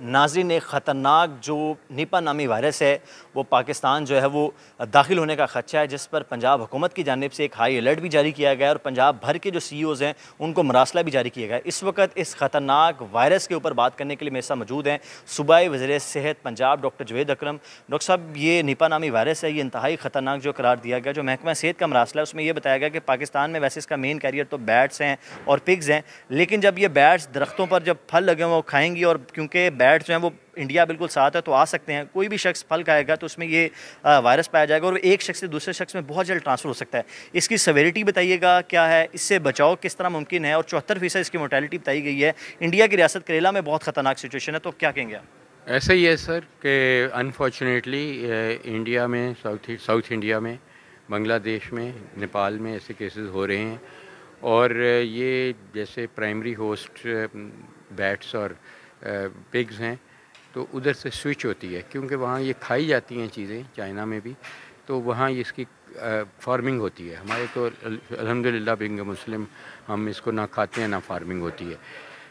नाज़रीन, एक ख़तरनाक जो निपा नामी वायरस है वो पाकिस्तान जो है वो दाखिल होने का ख़दशा है, जिस पर पंजाब हुकूमत की जानिब से एक हाई अलर्ट भी जारी किया गया है और पंजाब भर के जो CEOs हैं उनको मरासला भी जारी किया गया है। इस वक्त इस ख़तरनाक वायरस के ऊपर बात करने के लिए मेरे साथ मौजूद हैं सूबाई वज़ीर सेहत पंजाब डॉक्टर जवेद अकरम। डॉक्टर साहब, ये निपा नामी वायरस है, ये इंतहाई ख़तरनाक जो करार दिया गया, जो महकमा सेहत का मरासला है उसमें यह बताया गया कि पाकिस्तान में वैसे इसका मेन कैरियर तो बैट्स हैं और पिग्स हैं, लेकिन जब ये बैट्स दरख्तों पर जब फल लगे हुए वो खाएंगी, और क्योंकि बैट्स जो हैं वो इंडिया बिल्कुल साथ है तो आ सकते हैं, कोई भी शख्स फल खाएगा तो उसमें ये वायरस पाया जाएगा और एक शख्स से दूसरे शख्स में बहुत जल्द ट्रांसफ़र हो सकता है। इसकी सेवेरिटी बताइएगा क्या है, इससे बचाव किस तरह मुमकिन है, और 74% इसकी मोर्टेलिटी बताई गई है। इंडिया की रियासत करेला में बहुत ख़तरनाक सिचुएशन है, तो क्या कहेंगे आप? ऐसा ही है सर कि अनफॉर्चुनेटली इंडिया में साउथ इंडिया में, बांग्लादेश में, नेपाल में ऐसे केसेस हो रहे हैं। और ये जैसे प्राइमरी होस्ट बैट्स और पिग्स हैं तो उधर से स्विच होती है, क्योंकि वहाँ ये खाई जाती हैं चीज़ें, चाइना में भी, तो वहाँ इसकी फार्मिंग होती है। हमारे तो अल्हम्दुलिल्लाह बिंग मुस्लिम हम इसको ना खाते हैं ना फार्मिंग होती है,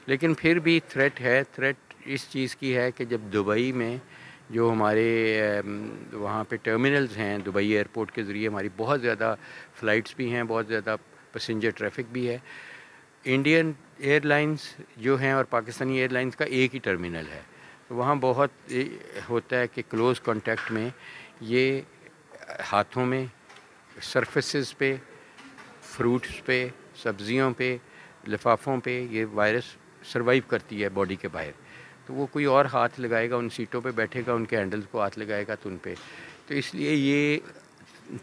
लेकिन फिर भी थ्रेट है। थ्रेट इस चीज़ की है कि जब दुबई में जो हमारे वहाँ पे टर्मिनल्स हैं, दुबई एयरपोर्ट के ज़रिए हमारी बहुत ज़्यादा फ़्लाइट्स भी हैं, बहुत ज़्यादा पैसेंजर ट्रैफिक भी है। इंडियन एयरलाइंस जो हैं और पाकिस्तानी एयरलाइंस का एक ही टर्मिनल है, तो वहाँ बहुत होता है कि क्लोज़ कांटेक्ट में ये हाथों में, सरफेसेस पे, फ्रूट्स पे, सब्जियों पे, लिफाफों पे ये वायरस सरवाइव करती है बॉडी के बाहर। तो वो कोई और हाथ लगाएगा, उन सीटों पे बैठेगा, उनके हैंडल्स को हाथ लगाएगा तो उन पे, तो इसलिए ये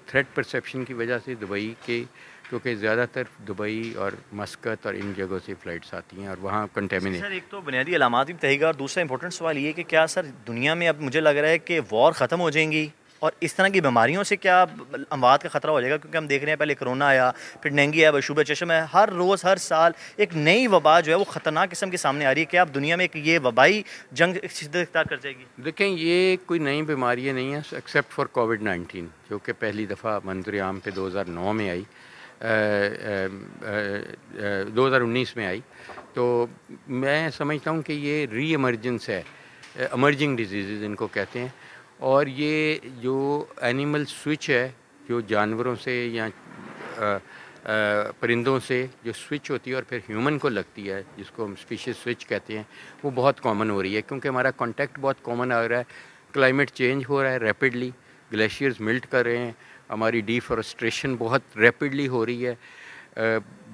थ्रेट परसेप्शन की वजह से दुबई के, क्योंकि ज़्यादातर दुबई और मस्कत और इन जगहों से फ़्लाइट्स आती हैं और वहाँ कंटेमिनेट। सर, एक तो बुनियादी अलामात भी बताइएगा, और दूसरा इंपॉर्टेंट सवाल ये कि क्या सर दुनिया में अब मुझे लग रहा है कि वॉर ख़त्म हो जाएंगी और इस तरह की बीमारियों से क्या अमवात का ख़तरा हो जाएगा? क्योंकि हम देख रहे हैं पहले कोरोना आया, फिर डेंगू आया, वशूब चशम है, हर रोज़ हर साल एक नई वबा जो है वो ख़तरनाक किस्म की सामने आ रही है। क्या अब दुनिया में एक ये वबाई जंग शिद्दत इख्तियार कर जाएगी? देखें, ये कोई नई बीमारी नहीं है एक्सेप्ट फॉर कोविड-19, जो कि पहली दफ़ा मंजर आम पे 2009 में आई, 2019 में आई। तो मैं समझता हूँ कि ये री एमर्जेंस है, एमर्जिंग डिजीज़ इनको कहते हैं। और ये जो एनिमल स्विच है, जो जानवरों से या परिंदों से जो स्विच होती है और फिर ह्यूमन को लगती है, जिसको हम स्पीशीज़ स्विच कहते हैं, वो बहुत कॉमन हो रही है, क्योंकि हमारा कांटेक्ट बहुत कॉमन आ रहा है। क्लाइमेट चेंज हो रहा है रैपिडली, ग्लेशियर्स मेल्ट कर रहे हैं, हमारी डिफॉरेस्टेशन बहुत रैपिडली हो रही है,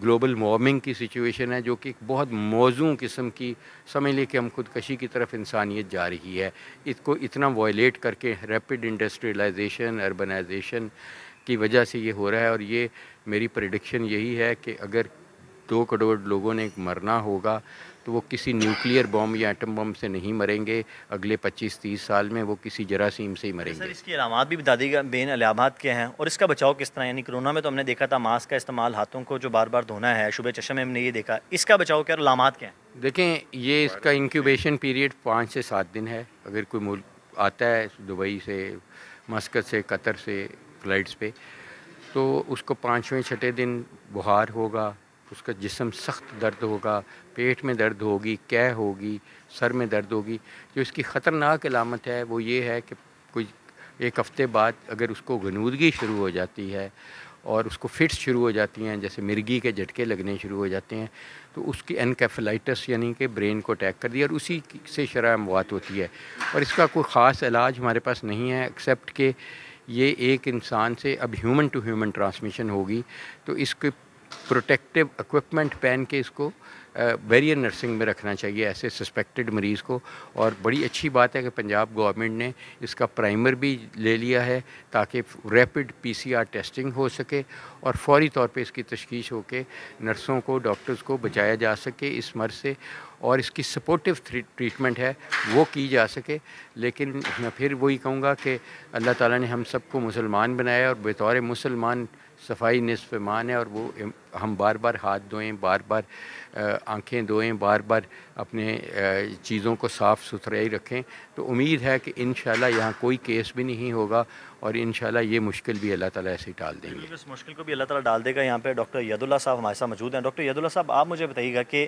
ग्लोबल वार्मिंग की सिचुएशन है, जो कि एक बहुत मौजूद किस्म की, समझ लें कि हम खुदकशी की तरफ इंसानियत जा रही है। इसको इतना वायलेट करके रैपिड इंडस्ट्रियलाइजेशन, अर्बनाइजेशन की वजह से ये हो रहा है। और ये मेरी प्रेडिक्शन यही है कि अगर 2 करोड़ लोगों ने मरना होगा तो वो किसी न्यूक्लियर बम या एटम बम से नहीं मरेंगे, अगले 25-30 साल में वो किसी जरासीम से ही मरेंगे। सर, इसकी अलामात भी बता दीजिएगा, मेन अलामात क्या हैं और इसका बचाव किस तरह? यानी कोरोना में तो हमने देखा था मास्क का इस्तेमाल, हाथों को जो बार बार धोना है, शुबह चश्मे में हमने ये देखा, इसका बचाव क्या और अलामात क्या हैं? देखें, ये इसका इंक्यूबेशन पीरियड 5 से 7 दिन है। अगर कोई मुल्क आता है दुबई से, मस्कत से, कतर से फ़्लाइट्स पे, तो उसको 5वें-6ठे दिन बुखार होगा, उसका जिस्म सख्त दर्द होगा, पेट में दर्द होगी, कै होगी, सर में दर्द होगी। जो इसकी ख़तरनाक अलामत है वो ये है कि कोई 1 हफ़्ते बाद अगर उसको गनूदगी शुरू हो जाती है और उसको फिट्स शुरू हो जाती हैं, जैसे मिर्गी के झटके लगने शुरू हो जाते हैं, तो उसकी एनकेफेलाइटिस यानी कि ब्रेन को अटैक कर दिया और उसी से शरह अमवात होती है। और इसका कोई ख़ास इलाज हमारे पास नहीं है, एक्सेप्ट कि ये एक इंसान से अब ह्यूमन टू ह्यूमन ट्रांसमिशन होगी, तो इसके प्रोटेक्टिव इक्विपमेंट पहन के इसको बैरियर नर्सिंग में रखना चाहिए ऐसे सस्पेक्टेड मरीज़ को। और बड़ी अच्छी बात है कि पंजाब गवर्नमेंट ने इसका प्राइमर भी ले लिया है, ताकि रैपिड PCR टेस्टिंग हो सके और फौरी तौर पे इसकी तशख़ीस हो के नर्सों को, डॉक्टर्स को बचाया जा सके इस मर्ज़ से, और इसकी सपोर्टिव ट्रीटमेंट है वो की जा सके। लेकिन मैं फिर वही कहूँगा कि अल्लाह ताला ने हम सबको मुसलमान बनाया और बतौर मुसलमान सफाई निस्फ़ ईमान है, और वो हम बार बार हाथ धोएं, बार बार आँखें धोएं, बार बार अपने चीज़ों को साफ़ सुथरा ही रखें। तो उम्मीद है कि इंशाल्लाह यहाँ कोई केस भी नहीं होगा, और इंशाल्लाह ये मुश्किल भी अल्लाह ताला ऐसे ही टाल देंगे। इस मुश्किल को भी अल्लाह ताला डाल देगा। यहाँ पे डॉक्टर यदुल्ला साहब हमारे साथ मौजूद हैं। डॉक्टर यदुल्ला साहब, आप मुझे बताइएगा कि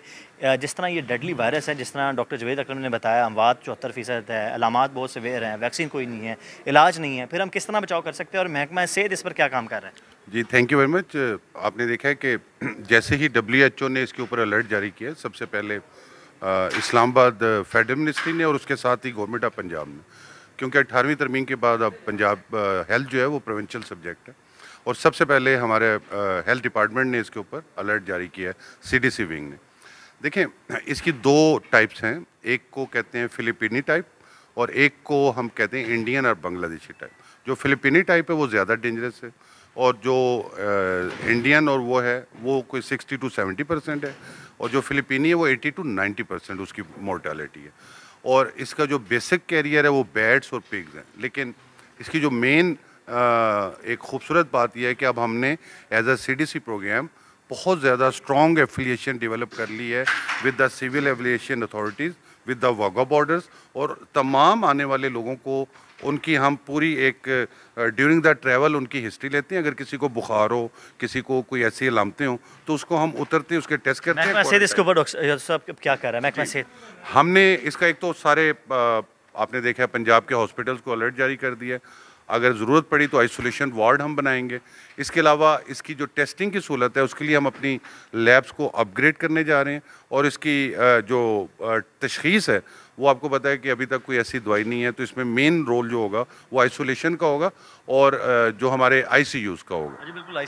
जिस तरह ये डेडली वायरस है, जिस तरह डॉक्टर जवेद अकरम ने बताया, अमवात 74% है, अलामात बहुत सेवेयर हैं, वैक्सीन कोई नहीं है, इलाज नहीं है, फिर हम किस तरह बचाव कर सकते हैं और महकमा सेहत इस पर क्या काम कर रहा है? जी, थैंक यू वेरी मच। आपने देखा है कि जैसे ही WHO ने इसके ऊपर अलर्ट जारी किया, सबसे पहले इस्लामाबाद फेडरल मिनिस्ट्री ने और उसके साथ ही गवर्नमेंट ऑफ पंजाब ने, क्योंकि 18वीं तरमीम के बाद अब पंजाब हेल्थ जो है वो प्रोविंशियल सब्जेक्ट है, और सबसे पहले हमारे हेल्थ डिपार्टमेंट ने इसके ऊपर अलर्ट जारी किया है, CDC विंग ने। देखें, इसकी दो टाइप्स हैं, एक को कहते हैं फिलिपीनी टाइप और एक को हम कहते हैं इंडियन और बांग्लादेशी टाइप। जो फिलिपीनी टाइप है वो ज़्यादा डेंजरस है, और जो इंडियन और वो कोई 60 to 70% है, और जो फिलिपीनी है वो 80 to 90% उसकी मोर्टालिटी है। और इसका जो बेसिक कैरियर है वो बैट्स और पिग्स हैं, लेकिन इसकी जो मेन एक खूबसूरत बात यह है कि अब हमने एज अ CDC प्रोग्राम बहुत ज़्यादा स्ट्रॉन्ग एफिलिएशन डेवलप कर ली है with the civil aviation authorities, with the Wagah borders, और तमाम आने वाले लोगों को उनकी हम पूरी एक ड्यूरिंग द ट्रैवल उनकी हिस्ट्री लेते हैं। अगर किसी को बुखार हो, किसी को कोई ऐसी अलामतें हो, तो उसको हम उतरते उसके टेस्ट करते हैं। महकमा सेहत इसके ऊपर डॉक्टर साहब क्या कर रहा है? महकमा सेहत हमने इसका एक तो सारे आपने देखा है पंजाब के हॉस्पिटल्स को अलर्ट जारी कर दिया है। अगर ज़रूरत पड़ी तो आइसोलेशन वार्ड हम बनाएंगे। इसके अलावा इसकी जो टेस्टिंग की सहूलत है उसके लिए हम अपनी लैब्स को अपग्रेड करने जा रहे हैं, और इसकी जो तशख़ीस है वो आपको पता है कि अभी तक कोई ऐसी दवाई नहीं है, तो इसमें मेन रोल जो होगा वो आइसोलेशन का होगा और जो हमारे ICUs का होगा। जी बिल्कुल।